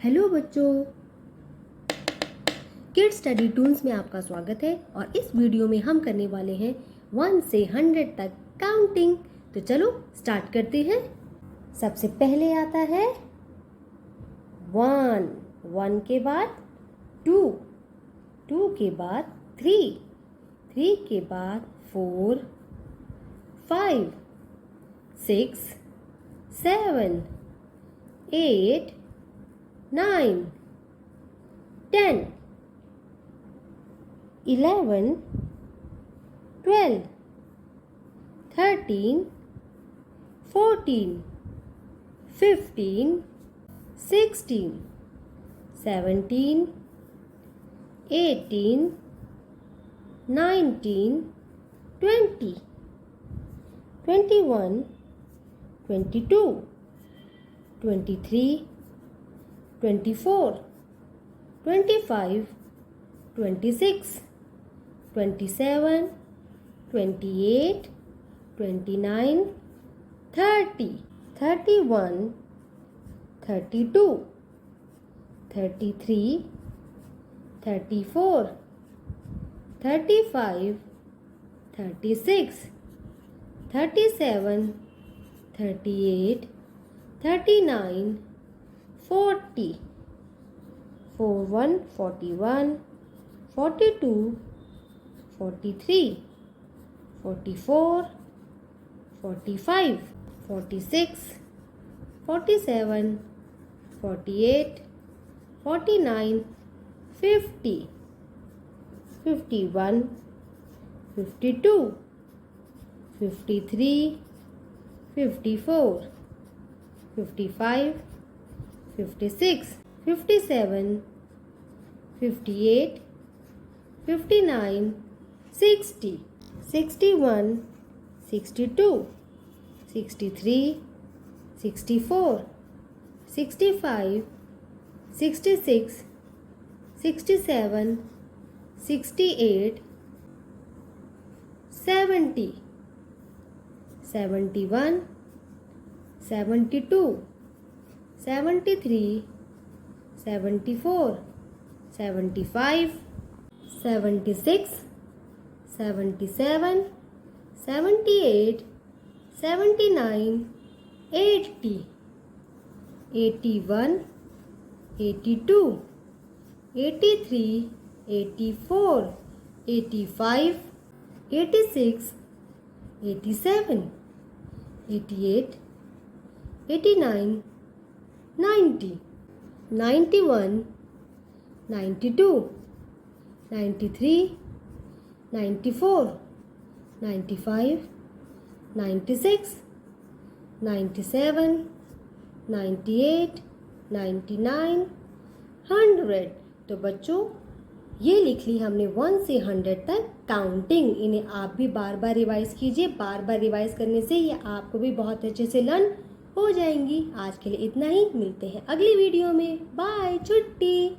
Hello बच्चों, kids study Toons में आपका स्वागत है। और इस वीडियो में हम करने वाले हैं 1 से 100 तक काउंटिंग। तो चलो स्टार्ट करते हैं। सबसे पहले आता है 1, 1 के बाद 2, 2 के बाद 3, 3 के बाद 4, 5, 6, 7, 8, 9, 10, 11, 12, 13, 14, 15, 16, 17, 18, 19, 20, 21, 22, 23, 24, 25, 26, 27, 28, 29, 30, 31, 32, 33, 34, 35, 36, 37, 38, 39, 40, 41, 41, 42, 43, 44, 45, 46, 47, 48, 49, 50, 51, 52, 53, 54, 55, 56, 57, 58, 59, 60, 61, 62, 63, 64, 65, 66, 67, 68, 70, 71, 72, 73, 74, 75, 76, 77, 78, 79, 80, 81, 82, 83, 84, 85, 86, 87, 88, 89, 90, 91, 92, 93, 94, 95, 96, 97, 98, 99, 100। तो बच्चों, ये लिख ली हमने 1 से 100 तक काउंटिंग। इन्हें आप भी बार बार रिवाइज कीजिए। बार बार रिवाइज करने से ये आपको भी बहुत अच्छे से लर्न हो जाएंगी। आज के लिए इतना ही। मिलते हैं अगली वीडियो में। बाय, छुट्टी।